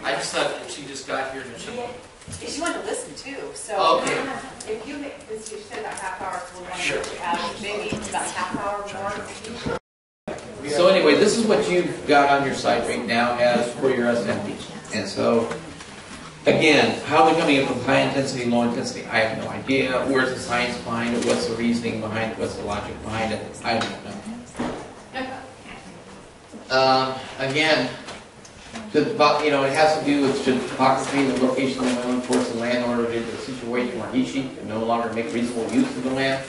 I just thought she just got here and she... She wanted to listen too, so Okay. if you make, this, you said about half hour, so we want Sure. to add maybe about half hour more. So anyway, this is what you've got on your site right now as for your SMP. And so, again, how they're coming up with high intensity, low intensity, I have no idea. Where's the science behind it? What's the reasoning behind it? What's the logic behind it? I don't know. Again, it has to do with the topography and the location of the land towards the landowner into a situation where he can no longer make reasonable use of the land,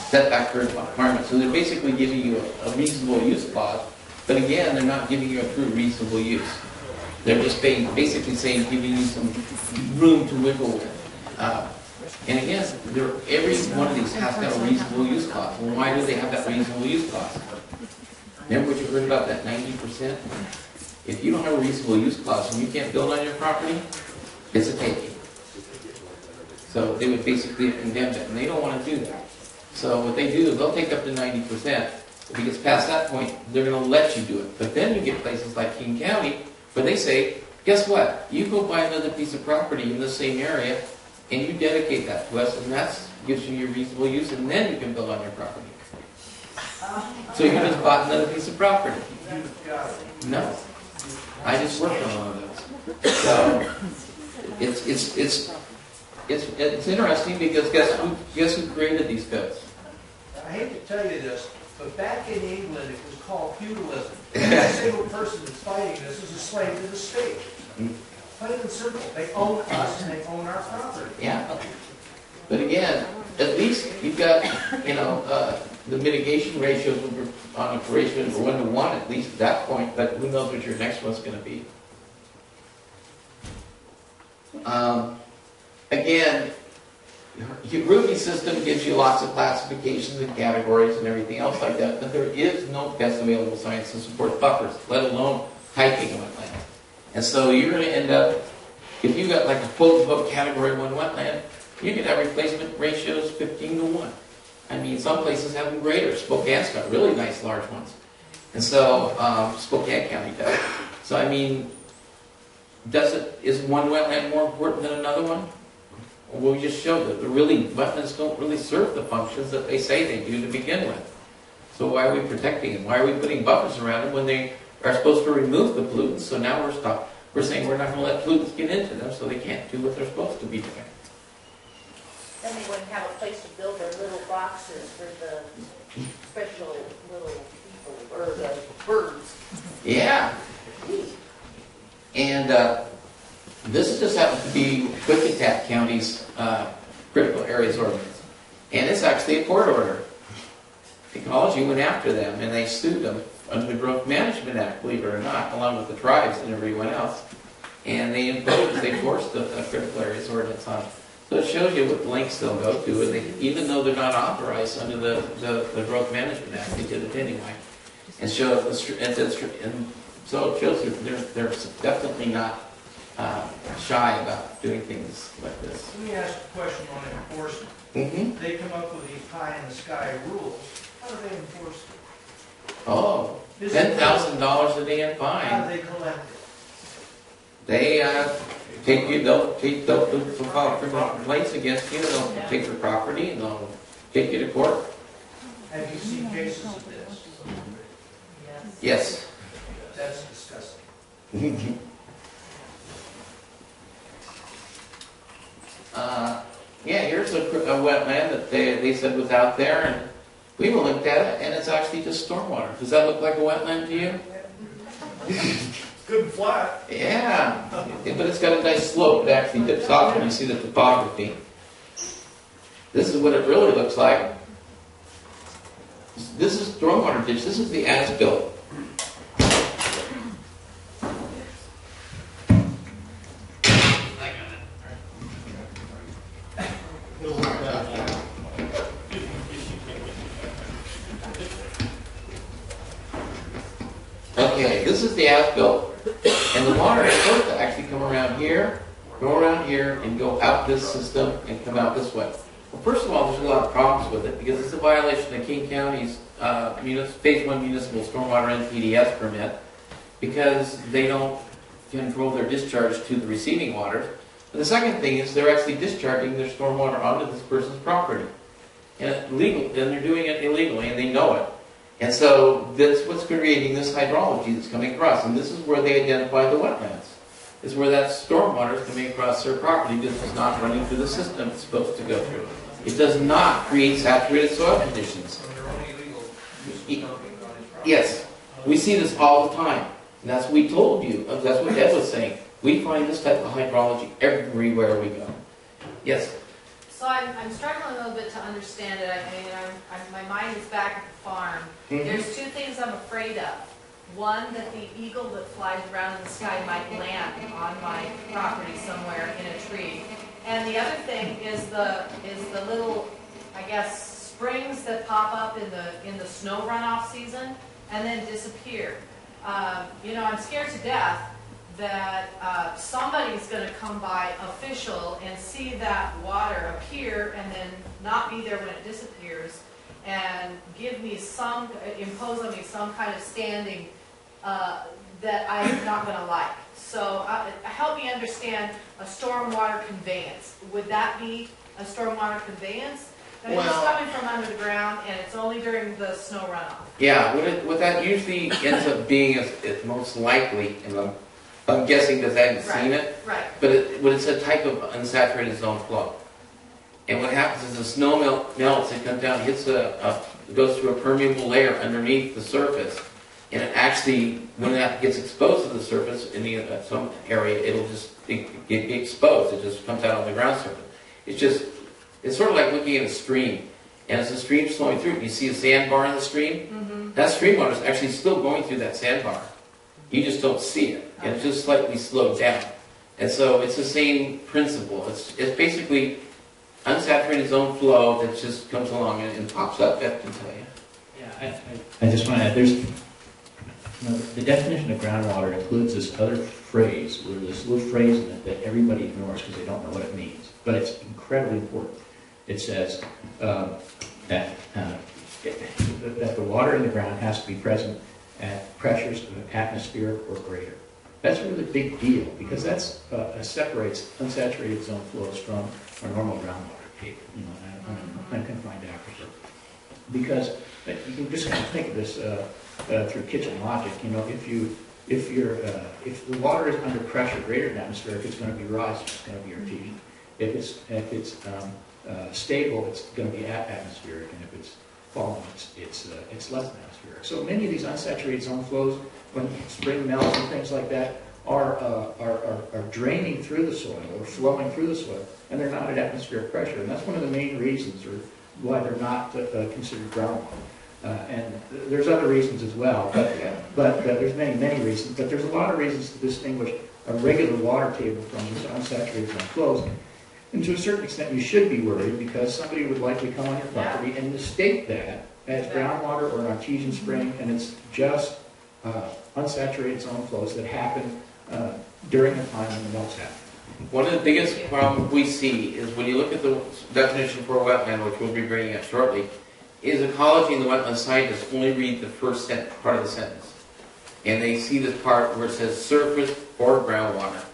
setback requirements. So they're basically giving you a reasonable use clause, but again, they're not giving you a true reasonable use. They're just basically saying, giving you some room to wiggle with. And again, every one of these has to have a reasonable use clause. Well, why do they have that reasonable use clause? Remember what you heard about that 90%? If you don't have a reasonable use clause and you can't build on your property, it's a taking. So they would basically condemn it, and they don't want to do that. So what they do is they'll take up to 90%. If it gets past that point, they're going to let you do it. But then you get places like King County where they say, guess what? You go buy another piece of property in the same area and you dedicate that to us, and that gives you your reasonable use, and then you can build on your property. So you just bought another piece of property. No. I just worked on one of those. So it's interesting because guess who created these codes? I hate to tell you this, but back in England it was called feudalism. Every single person that's fighting this is a slave to the state. Plain and simple. They own us and they own our property. Yeah. But again, at least you've got, the mitigation ratios on a ratio of 1 to 1 at least at that point, but who knows what your next one's going to be. Again, your Ruby system gives you lots of classifications and categories and everything else like that, but there is no best available science to support buffers, let alone typing of wetland. And so you're going to end up, if you've got like a quote book category 1 wetland, you can have replacement ratios 15 to 1. I mean, some places have them greater. Spokane's got really nice large ones. And so, Spokane County does. So, I mean, is one wetland more important than another one? Well, we just showed that wetlands don't really serve the functions that they say they do to begin with. So why are we protecting them? Why are we putting buffers around them when they are supposed to remove the pollutants? So now we're saying we're not going to let pollutants get into them, so they can't do what they're supposed to be doing. Then they wouldn't have a place to build their little boxes for the special little people, or the birds. Yeah. And this just happens to be Wichita County's critical areas ordinance. And it's actually a court order. Ecology went after them, and they sued them under the Growth Management Act, believe it or not, along with the tribes and everyone else. And they forced the critical areas ordinance on them. So it shows you what lengths they'll go to, and even though they're not authorized under the Growth Management Act, they did it anyway. And so it shows you they're definitely not shy about doing things like this. Let me ask a question on enforcement. They come up with these pie-in-the-sky rules. How do they enforce it? Oh, $10,000 a day in fine. How do they collect it? They they'll file criminal complaints against you, they'll take your property, and they'll take you to court. Have you seen cases of this? Yes. That's disgusting. Yeah, here's a wetland that they said was out there, and we looked at it, and it's actually just stormwater. Does that look like a wetland to you? Good and flat. Yeah, but it's got a nice slope. It actually dips off when you see the topography. This is what it really looks like. This is stormwater ditch. This is the as-built. Okay, this is the as-built. And the water is supposed to actually come around here, and go out this system, and come out this way. Well, first of all, there's a lot of problems with it, because it's a violation of King County's Phase 1 Municipal Stormwater NPDES permit, because they don't control their discharge to the receiving waters. And the second thing is they're actually discharging their stormwater onto this person's property. And they're doing it illegally, and they know it. And so that's what's creating this hydrology that's coming across. And this is where they identify the wetlands. Is where that stormwater is coming across their property because it's not running through the system it's supposed to go through. It does not create saturated soil conditions. So they're only illegal use of dumping on his property. Yes, we see this all the time. And that's what we told you. That's what Ed was saying. We find this type of hydrology everywhere we go. Yes? So I'm struggling a little bit to understand it. I mean, my mind is back at the farm. There's two things I'm afraid of. One, that the eagle that flies around in the sky might land on my property somewhere in a tree. And the other thing is the little, I guess, springs that pop up in the snow runoff season and then disappear. You know, I'm scared to death that somebody's going to come by, official, and see that water appear and then not be there when it disappears, and impose on me some kind of standing that I'm not going to like. So help me understand a stormwater conveyance. Would that be a stormwater conveyance? I mean, it's coming from under the ground, and it's only during the snow runoff. Yeah, what that usually ends up being is most likely, and I'm guessing because I haven't seen it, Right. but it's a type of unsaturated zone flow. And what happens is the snow melts, it comes down, hits it goes through a permeable layer underneath the surface, and it actually, when that gets exposed to the surface in some area, it'll just get exposed. It just comes out on the ground surface. It's sort of like looking at a stream. And as the stream's flowing through, you see a sandbar in the stream? That stream water is actually still going through that sandbar. You just don't see it. And it's just slightly slowed down. And so it's the same principle. It's basically unsaturated zone flow that just comes along and pops up, I can tell you. Yeah, I just want to add, the definition of groundwater includes this other phrase, or this little phrase in it that everybody ignores because they don't know what it means. But it's incredibly important. It says that the water in the ground has to be present at pressures of atmospheric or greater. That's a really big deal because that separates unsaturated zone flows from our normal groundwater table, unconfined aquifer. Because you can just kind of think of this through kitchen logic. You know, if the water is under pressure greater than atmospheric, it's going to be rising. It's going to be artesian. If it's stable, it's going to be atmospheric, and if it's falling, it's less than atmospheric. So many of these unsaturated zone flows, when spring melts and things like that, are draining through the soil or flowing through the soil, and they're not at atmospheric pressure. And that's one of the main reasons why they're not considered groundwater. And there's other reasons as well, but there's many reasons. But there's a lot of reasons to distinguish a regular water table from these unsaturated zone flows. And to a certain extent, you should be worried because somebody would likely come on your property and mistake that as groundwater or an artesian spring, and it's just unsaturated zone flows that happen during the time when the melts happen. One of the biggest problems we see is when you look at the definition for a wetland, which we'll be bringing up shortly, is ecology and the wetland scientists only read the first part of the sentence. And they see this part where it says surface or groundwater.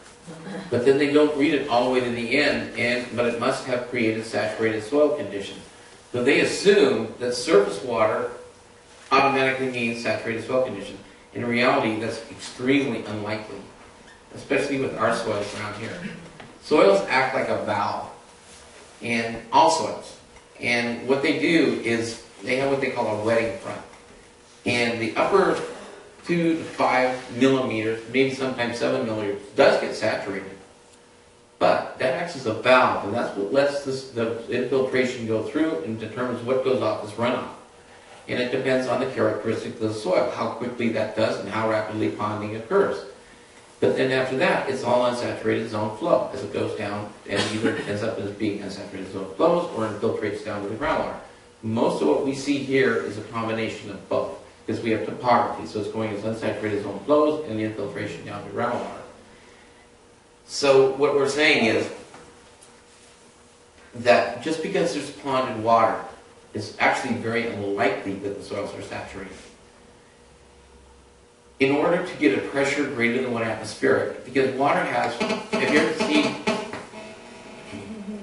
But then they don't read it all the way to the end, but it must have created saturated soil conditions. So they assume that surface water automatically means saturated soil conditions. In reality, that's extremely unlikely, especially with our soils around here. Soils act like a valve, and all soils. And what they do is they have what they call a wetting front. And the upper 2 to 5 millimeters, maybe sometimes 7 millimeters, does get saturated. But that acts as a valve, and that's what lets the infiltration go through and determines what goes off as runoff. And it depends on the characteristics of the soil, how quickly that does and how rapidly ponding occurs. But then after that, it's all unsaturated zone flow as it goes down and either ends up as being unsaturated zone flows or infiltrates down to the groundwater. Most of what we see here is a combination of both because we have topography. So it's going as unsaturated zone flows and the infiltration down to groundwater. So what we're saying is that just because there's ponded water, it's actually very unlikely that the soils are saturated. in order to get a pressure greater than 1 atmospheric, because water has, if you ever seen,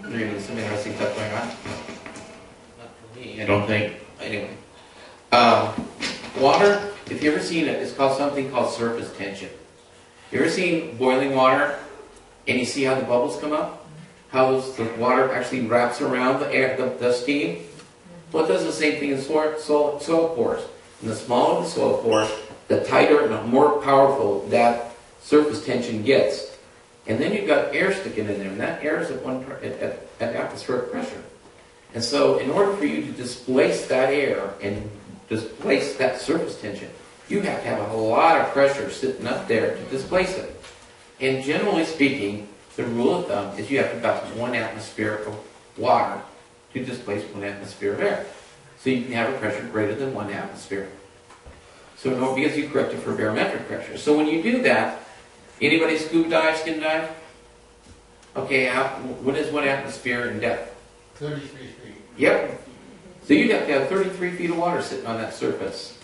there's some interesting stuff going on. Not for me, I don't think. Anyway. Water, if you ever seen it, it's called something called surface tension. You ever seen boiling water and you see how the bubbles come up? How the water actually wraps around the air, the steam? Well, it does the same thing in soil pores. And the smaller the soil pores, the tighter and the more powerful that surface tension gets. And then you've got air sticking in there, and that air is at atmospheric pressure. And so in order for you to displace that air and displace that surface tension, you have to have a lot of pressure sitting up there to displace it. And generally speaking, the rule of thumb is you have about 1 atmosphere of water to displace 1 atmosphere of air. So you can have a pressure greater than 1 atmosphere. So no, because you correct it for barometric pressure. So when you do that, anybody scuba dive, skin dive? Okay, what is 1 atmosphere in depth? 33 feet. Yep. So you'd have to have 33 feet of water sitting on that surface.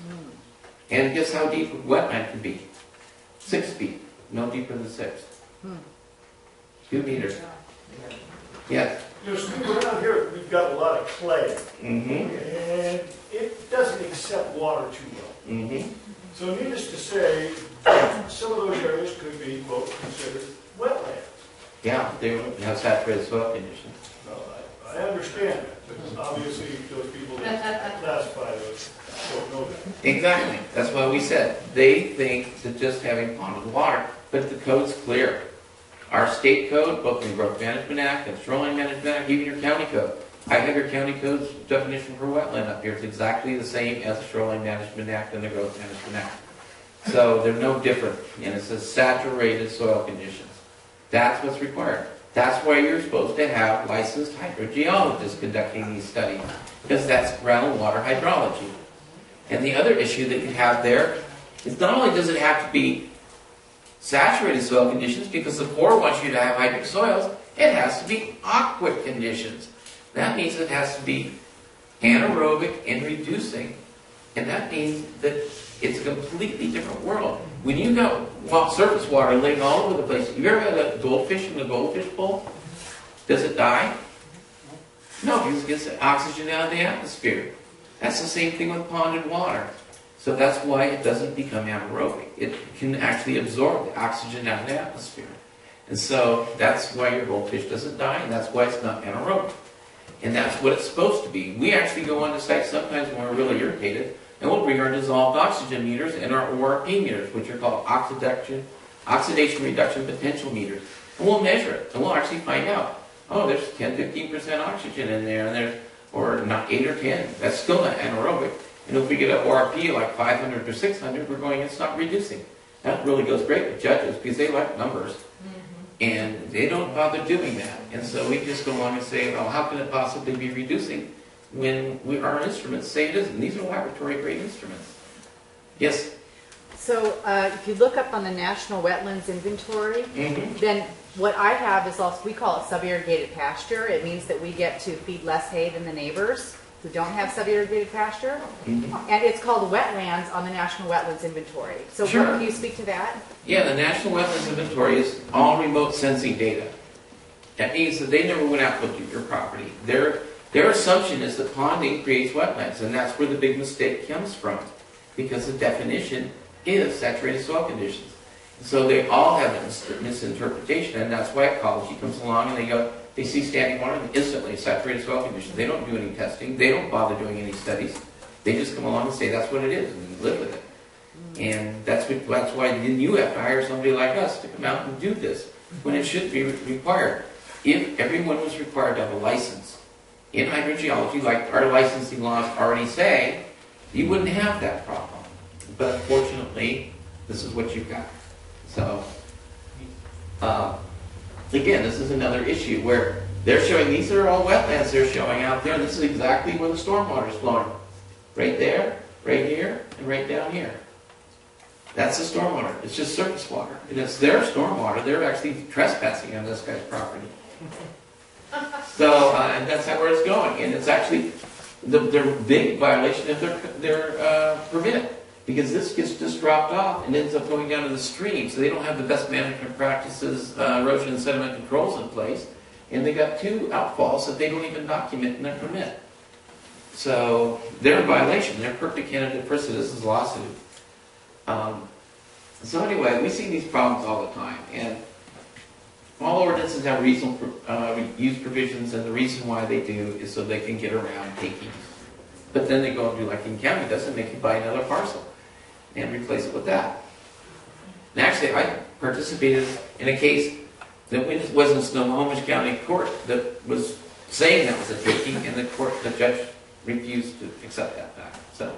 And guess how deep a wetland can be? 6 feet. No deeper than 6. 2 meters. Yes. You know, Steve, around here, we've got a lot of clay, Mm-hmm. and it doesn't accept water too well. Mm-hmm. So needless to say, some of those areas could be, well, considered wetlands. Yeah, they don't have saturated soil conditions. Well, I understand that, but obviously those people that classify those don't know that. Exactly. That's why we said they think that just having ponded water, but the code's clear. Our state code, both in the Growth Management Act and Shoreline Management Act, even your county code. I have your county code's definition for wetland up here. It's exactly the same as the Shoreline Management Act and the Growth Management Act. So they're no different. And it says saturated soil conditions. That's what's required. That's why you're supposed to have licensed hydrogeologists conducting these studies, because that's groundwater hydrology. And the other issue that you have there is not only does it have to be saturated soil conditions, because the Corps wants you to have hydric soils, it has to be aquic conditions. That means it has to be anaerobic and reducing. And that means that it's a completely different world. When you got surface water laying all over the place, you ever had a goldfish in the goldfish bowl? Does it die? No, because it gets the oxygen out of the atmosphere. That's the same thing with ponded water. So that's why it doesn't become anaerobic. It can actually absorb the oxygen out of the atmosphere. And so that's why your goldfish doesn't die, and that's why it's not anaerobic. And that's what it's supposed to be. We actually go on to sites sometimes when we're really irritated, and we'll bring our dissolved oxygen meters and our ORP meters, which are called oxidation reduction potential meters. And we'll measure it, and we'll actually find out, oh, there's 10-15% oxygen in there, and there's, or not 8 or 10. That's still not anaerobic. And if we get an ORP like 500 or 600, we're going, it's not reducing. That really goes great with judges because they like numbers. And they don't bother doing that. And so we just go along and say, well, how can it possibly be reducing when our instruments say it isn't? These are laboratory grade instruments. Yes? So if you look up on the National Wetlands Inventory, then what I have is also, we call it sub-irrigated pasture. It means that we get to feed less hay than the neighbors who don't have sub-irrigated pasture. And it's called wetlands on the National Wetlands Inventory. So Sure. can you speak to that? Yeah, the National Wetlands Inventory is all remote sensing data. That means that they never went out and looked at your property. Their assumption is that ponding creates wetlands, and that's where the big mistake comes from, because the definition is saturated soil conditions. So they all have a misinterpretation, and that's why ecology comes along and they see standing water and instantly saturated soil conditions. They don't do any testing. They don't bother doing any studies. They just come along and say that's what it is and live with it. And that's why then you have to hire somebody like us to come out and do this when it should be required. If everyone was required to have a license in hydrogeology, like our licensing laws already say, you wouldn't have that problem. But unfortunately, this is what you've got. So, again, this is another issue where they're showing, these are all wetlands they're showing out there. This is exactly where the stormwater is flowing. Right there, right here, and right down here. That's the stormwater. It's just surface water. And it's their stormwater. They're actually trespassing on this guy's property. So, and that's where it's going. And it's actually their big violation of their permit. because this gets just dropped off and ends up going down to the stream. So they don't have the best management practices, erosion and sediment controls in place. And they got 2 outfalls that they don't even document in their permit. So they're in violation. They're a perfect candidate for citizens' lawsuit. So anyway, we see these problems all the time. And all ordinances have reasonable use provisions, and the reason why they do is so they can get around taking. But then they go and do like King County does and make you buy another parcel and replace it with that. And actually, I participated in a case that was in Snohomish County Court that was saying that was a taking, and the judge refused to accept that fact. So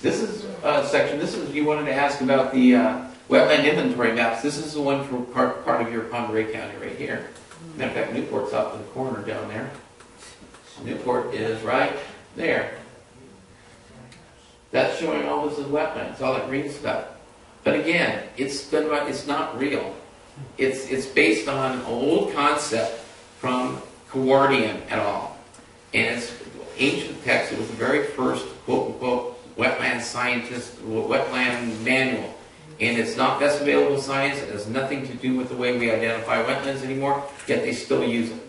this is a section. This is you wanted to ask about the wetland inventory maps. This is the one for part of your Ponderay County right here. Matter of fact, Newport's up in the corner down there. Newport is right there. That's showing all this as wetlands, all that green stuff. But again, it's not real. It's based on an old concept from Kawardian et al. And it's ancient text. It was the very first quote-unquote wetland scientist, wetland manual. And it's not best available science. It has nothing to do with the way we identify wetlands anymore, yet they still use it.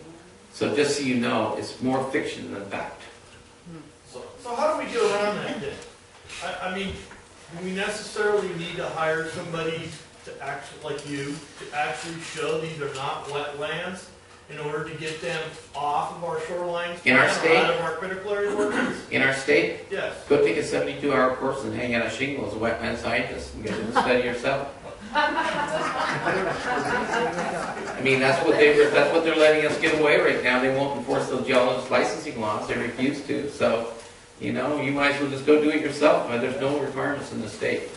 So just so you know, it's more fiction than fact. So how do we get around that then? I mean, do we necessarily need to hire somebody to actually, like you, to actually show these are not wetlands in order to get them off of our shorelines? In our state? Out of our critical area ordinance? In our state? Yes. Go take a 72-hour course and hang out a shingle as a wetland scientist and get to study yourself. I mean, that's what they're letting us get away right now. They won't enforce those geologist licensing laws. They refuse to. So, you know, you might as well just go do it yourself. There's no requirements in the state.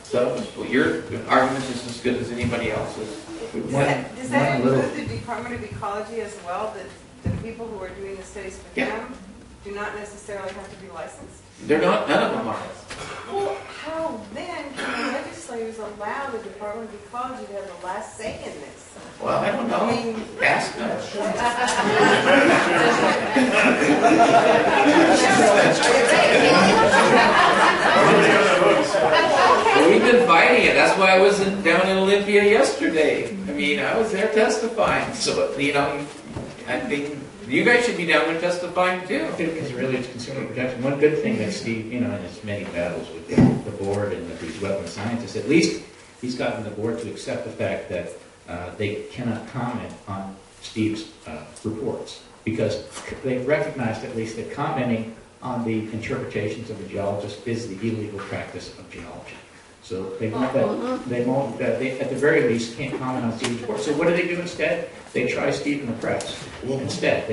So your argument is as good as anybody else's. Does that include the Department of Ecology as well, that the people who are doing the studies for them do not necessarily have to be licensed? They're not, none of them are. Well, how then can the legislators allow the Department of Ecology to have the last say in this? Well, I don't know. Ask them. Well, we've been fighting it. That's why I wasn't down in Olympia yesterday. I mean, I was there testifying. So, you know, I think you guys should be down there testifying too. Because really it's consumer protection. One good thing that Steve, you know, in his many battles with the board and with these wetland scientists, at least he's gotten the board to accept the fact that they cannot comment on Steve's reports, because they recognized at least that commenting on the interpretations of a geologist is the illegal practice of geology. So they won't, they at the very least can't comment on Steve's report. So what do they do instead? They try Steve in the press instead.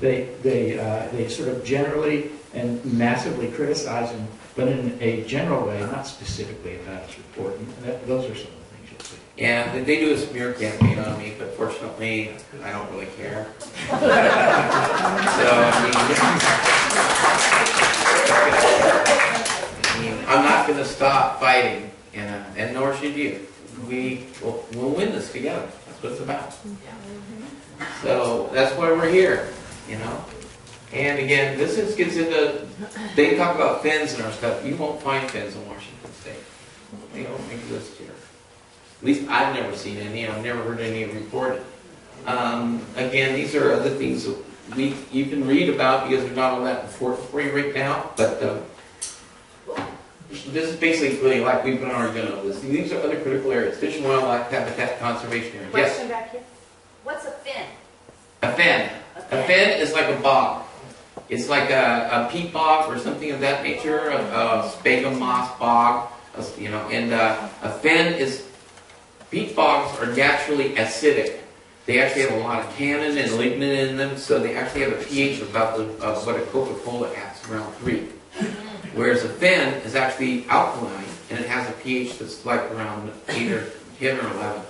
They sort of generally and massively criticize him, but in a general way, not specifically about his report. And those are some of the things you'll see. Yeah, they do a smear campaign on me, but fortunately, I don't really care. So, I mean, I'm not going to stop fighting, and nor should you. We'll win this together. That's what it's about. So that's why we're here, you know. And again, this gets into, they talk about fins and our stuff. You won't find fins in Washington State. They don't exist here. At least I've never seen any. I've never heard any reported. Again, these are other things that you can read about because there's not all that for you right now. But this is basically like we've been already going over this. These are other critical areas: fish and wildlife habitat conservation areas. Question back here. What's a fin? A fen. A fen is like a bog. It's like a peat bog or something of that nature, a sphagnum moss bog, you know. And a fen is, peat bogs are naturally acidic. They actually have a lot of tannin and lignin in them, so they actually have a pH of about what a Coca-Cola has, around 3. Whereas a fen is actually alkaline, and it has a pH that's like around 8 or 10 or 11.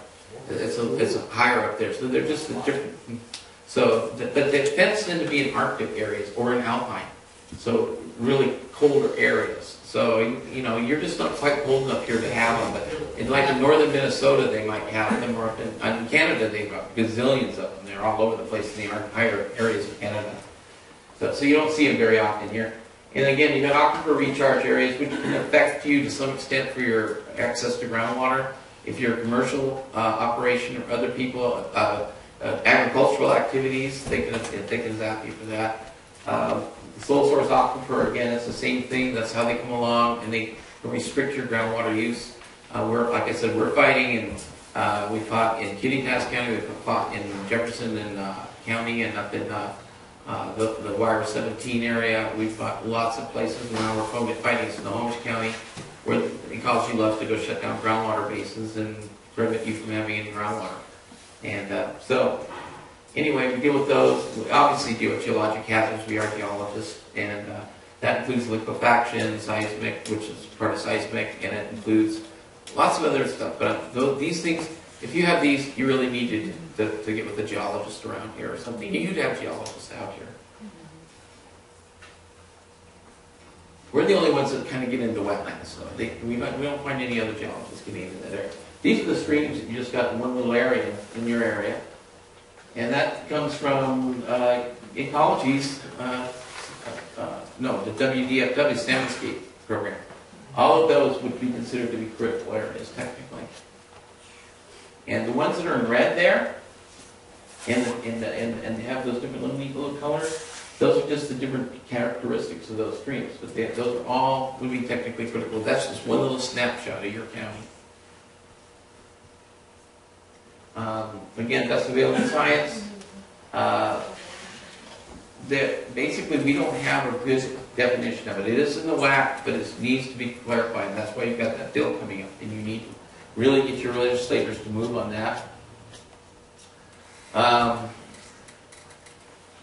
It's a higher up there, so they're just different. So, but the fens tend to be in Arctic areas or in alpine, so really colder areas. So, you know, you're just not quite cold enough here to have them. But in northern Minnesota, they might have them, or in Canada, they've got gazillions of them. They're all over the place in the higher areas of Canada. So you don't see them very often here. And again, you got aquifer recharge areas, which can affect you to some extent for your access to groundwater. If you're a commercial operation or other people, agricultural activities, they can zap you for that. Sole source aquifer, again, it's the same thing. That's how they come along, and they restrict your groundwater use. Like I said, we're fighting, and we fought in Kittitas County, we fought in Jefferson and County, and up in the Wire 17 area. We fought lots of places. Now we're fighting in Snohomish County, where ecology loves to go shut down groundwater basins and prevent you from having any groundwater. And so, anyway, we deal with those. We obviously deal with geologic hazards. We are geologists, and that includes liquefaction, seismic, which is part of seismic, and it includes lots of other stuff. But these things, if you have these, you really need to get with a geologist around here or something. You need to have geologists out here. We're the only ones that kind of get into wetlands, so we don't find any other geologists getting into that area. These are the streams that you just got in one little area in your area, and that comes from Ecology's, the WDFW Standardscape program. All of those would be considered to be critical areas, technically. And the ones that are in red there, and have those different little colors, those are just the different characteristics of those streams. But those are all would be technically critical. That's just one little snapshot of your county. Again, best available science. Basically, we don't have a good definition of it. It is in the WAC, but it needs to be clarified. That's why you've got that bill coming up, and you need to really get your legislators to move on that.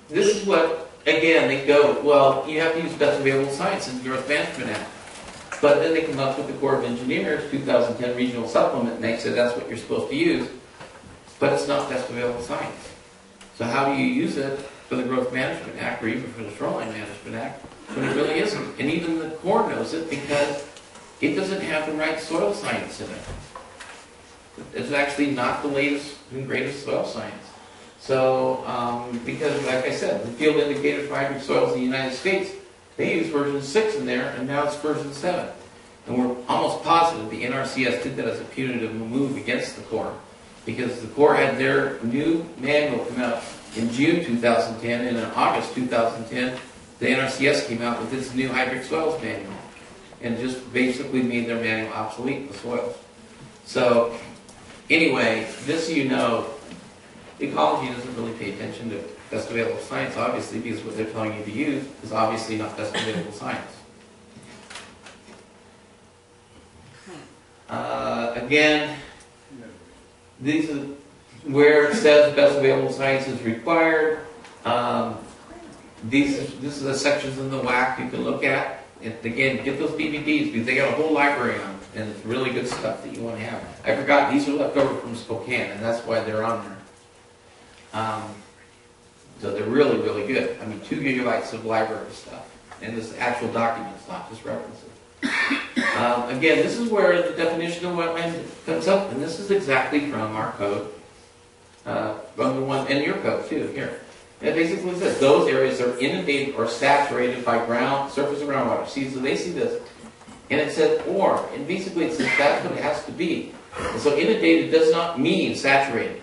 This is what, again, they go, well, you have to use best available science in the Growth Management Act. But then they come up with the Corps of Engineers 2010 Regional Supplement, and they say that's what you're supposed to use. But it's not best available science. So how do you use it for the Growth Management Act or even for the Shoreline Management Act when it really isn't? And even the Corps knows it because it doesn't have the right soil science in it. It's actually not the latest and greatest soil science. So, because like I said, the field indicators for hydric soils in the United States, they use version 6 in there, and now it's version 7. And we're almost positive the NRCS did that as a punitive move against the Corps, because the Corps had their new manual come out in June 2010, and in August 2010, the NRCS came out with its new hydric soils manual, and just basically made their manual obsolete in the soils. So, anyway, just so you know, ecology doesn't really pay attention to best available science, obviously, because what they're telling you to use is obviously not best available science. Again, these are where it says best available science is required. These are the sections in the WAC you can look at. And again, get those DVDs because they got a whole library on them, and it's really good stuff that you want to have. I forgot these are left over from Spokane, and that's why they're on there. So they're really, really good. I mean, 2 gigabytes of library stuff, and this actual documents, not just references. Again, this is where the definition of wetland comes up, and this is exactly from our code, from the one in your code too. Here, it basically says those areas are inundated or saturated by surface and groundwater. See, so they see this, and it says or, and basically it says that's what it has to be. And so inundated does not mean saturated.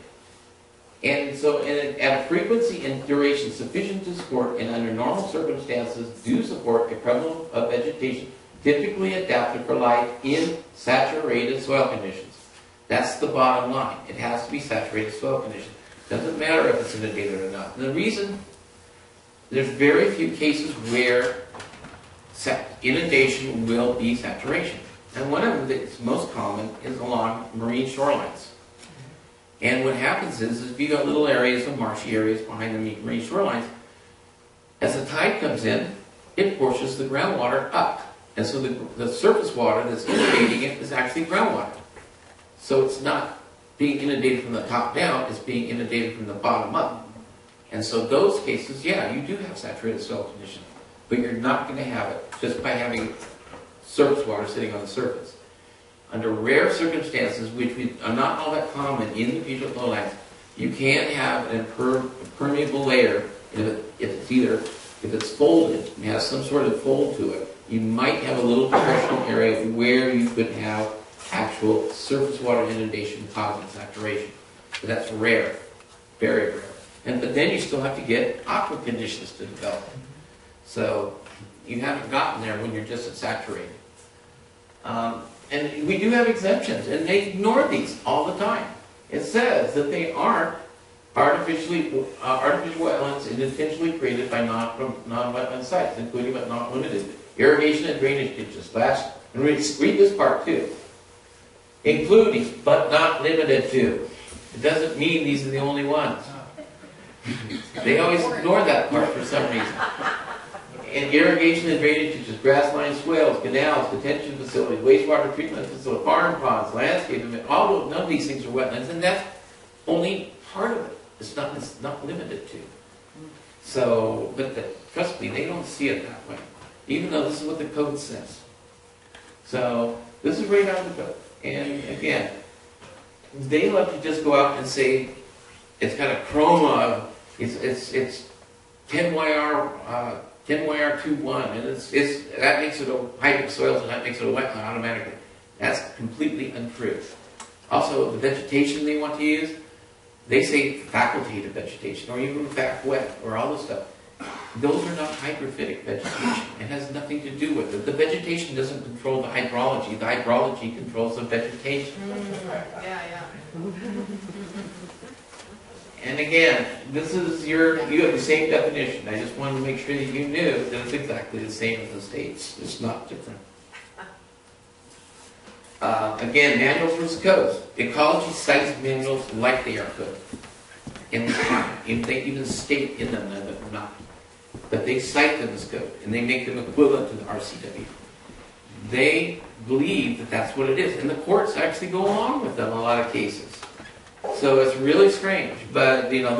And so at a frequency and duration sufficient to support and under normal circumstances do support a prevalence of vegetation typically adapted for life in saturated soil conditions. That's the bottom line. It has to be saturated soil conditions. Doesn't matter if it's inundated or not. And the reason, there's very few cases where inundation will be saturation. And one of them that's most common is along marine shorelines. And what happens is if you got little areas of marshy areas behind the marine shorelines, as the tide comes in, it pushes the groundwater up. And so the surface water that's inundating it is actually groundwater. So it's not being inundated from the top down, it's being inundated from the bottom up. And so those cases, yeah, you do have saturated soil conditions, but you're not going to have it just by having surface water sitting on the surface. Under rare circumstances, which are not all that common in the Puget lowlands, you can have an impermeable layer if it's either if it's folded, and has some sort of fold to it, you might have a little depressional area where you could have actual surface water inundation causing saturation. But that's rare, very rare. But then you still have to get aqua conditions to develop. So you haven't gotten there when you're just at saturated. And we do have exemptions, and they ignore these all the time. It says that they aren't artificial wetlands and intentionally created by non-wetland sites, including but not limited irrigation and drainage ditches. And read this part too. Including but not limited to. It doesn't mean these are the only ones. They always ignore that part for some reason. And irrigation and drainage ditches, grasslands, swales, canals, detention facilities, wastewater treatment facilities, farm ponds, landscape, all none of these things are wetlands, and that's only part of it. It's not limited to. So, but trust me, they don't see it that way, even though this is what the code says. So this is right out of the code. And again, they love to just go out and say it's got a chroma, it's 10YR 10YR21, and that makes it a hydric soils and that makes it a wetland automatically. That's completely untrue. Also, the vegetation they want to use, they say facultative vegetation, or even fact wet, or all this stuff. Those are not hydrophytic vegetation. It has nothing to do with it. The vegetation doesn't control the hydrology. The hydrology controls the vegetation. Yeah. And again, this is you have the same definition. I just wanted to make sure that you knew that it's exactly the same as the states. It's not different. Again, manuals versus codes. Ecology cites manuals like they are code. And they even state in them that they're not. But they cite them as code, and they make them equivalent to the RCW. They believe that that's what it is, and the courts actually go along with them in a lot of cases. So it's really strange, but they're like,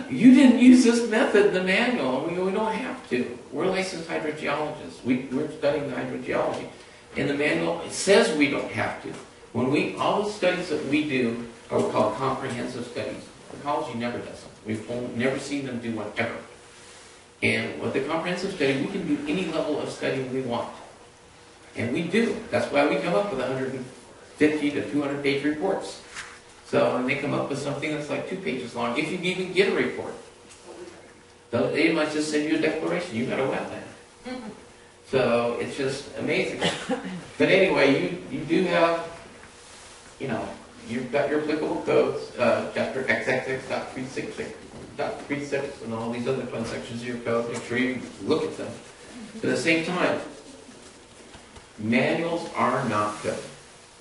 you didn't use this method in the manual. We don't have to. We're licensed hydrogeologists. We're studying the hydrogeology. In the manual, it says we don't have to. All the studies that we do are called comprehensive studies. Ecology never does them. We've never seen them do one ever. And with the comprehensive study, we can do any level of study we want. And we do. That's why we come up with 150 to 200 page reports. So when they come up with something that's like 2 pages long, if you even get a report, they might just send you a declaration. You got a wetland. So it's just amazing. But anyway, you do have, you've got your applicable codes, chapter XXX.366, and all these other fun sections of your code. Make sure you look at them. But at the same time, manuals are not code.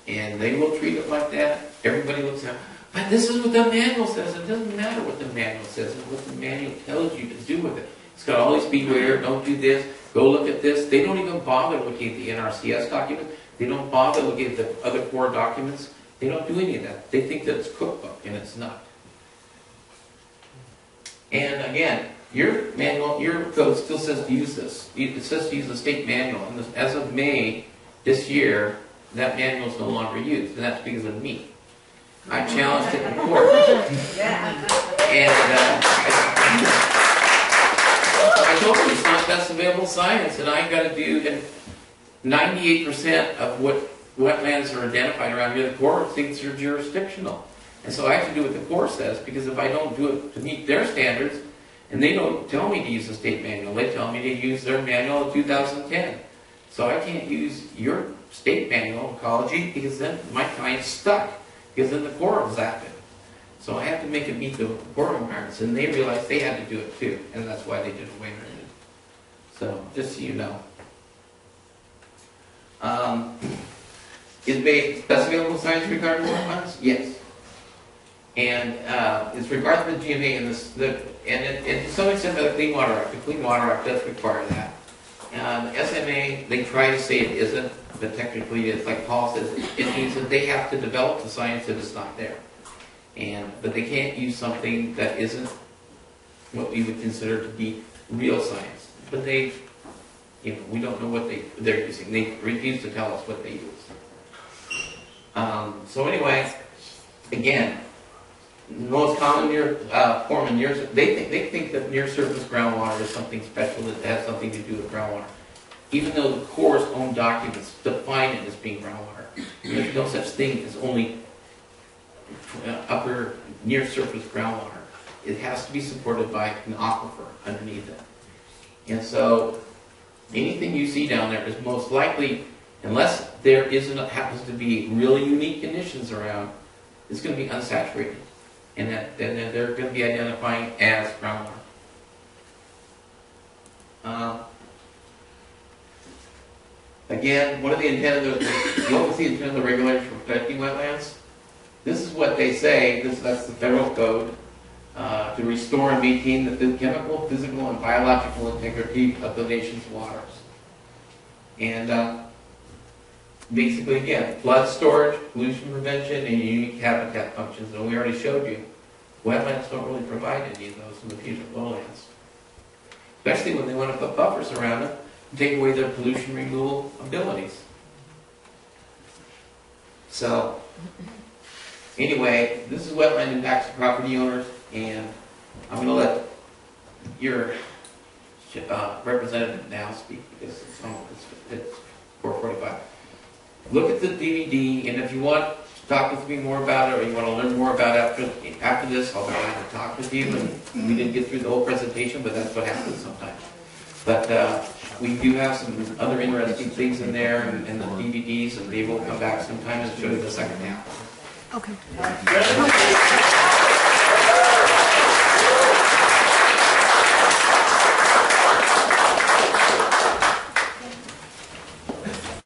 And they will treat it like that. Everybody looks at it. But this is what the manual says. It doesn't matter what the manual says. It's what the manual tells you to do with it. It's got all these beware, don't do this, go look at this. They don't even bother looking at the NRCS document. They don't bother looking at the other core documents. They don't do any of that. They think that it's cookbook, and it's not. And again, your manual, your code still says to use this. It says to use the state manual. And as of May this year, that manual is no longer used, and that's because of me. I challenged it in court. And I told them it's not best available science, and I got to do, and 98% of what wetlands are identified around here, the Corps thinks they're jurisdictional. And so I have to do what the Corps says, because if I don't do it to meet their standards, and they don't tell me to use the state manual, they tell me to use their manual of 2010. So I can't use your state manual, ecology, because then my client's stuck, because then the Corps was active. So I have to make it meet the Corps requirements, and they realized they had to do it too, and that's why they did away with it. So, just so you know. Is best available science regarding wetlands? Yes. And it's regarding the GMA and to some extent by the Clean Water Act. The Clean Water Act does require that. SMA, they try to say it isn't, but technically it's like Paul says, it means that they have to develop the science that is not there. But they can't use something that isn't what we would consider to be real science. But we don't know what they're using. They refuse to tell us what they use. So anyway, again, most common form of near, they think that near surface groundwater is something special that has something to do with groundwater. Even though the Corps' own documents define it as being groundwater. There's no such thing as only upper near surface groundwater. It has to be supported by an aquifer underneath it. And so anything you see down there is most likely, unless there happens to be really unique conditions around, it's going to be unsaturated. And then they're going to be identifying as groundwater. Again, what was the intent of the regulation for protecting wetlands? This is what they say. That's the federal code to restore and maintain the chemical, physical, and biological integrity of the nation's waters. And basically, again, flood storage, pollution prevention, and unique habitat functions. And we already showed you, wetlands don't really provide any of those in the future lowlands. Especially when they want to put buffers around them and take away their pollution removal abilities. So, anyway, this is wetland impacts to property owners, and I'm going to let your representative now speak because it's 4:45. Look at the DVD, and if you want to talk with me more about it, or you want to learn more about it after this, I'll be glad to talk with you. And we didn't get through the whole presentation, but that's what happens sometimes. But we do have some other interesting things in there, and the DVDs, and Dave will come back sometime and show you the second half. Okay.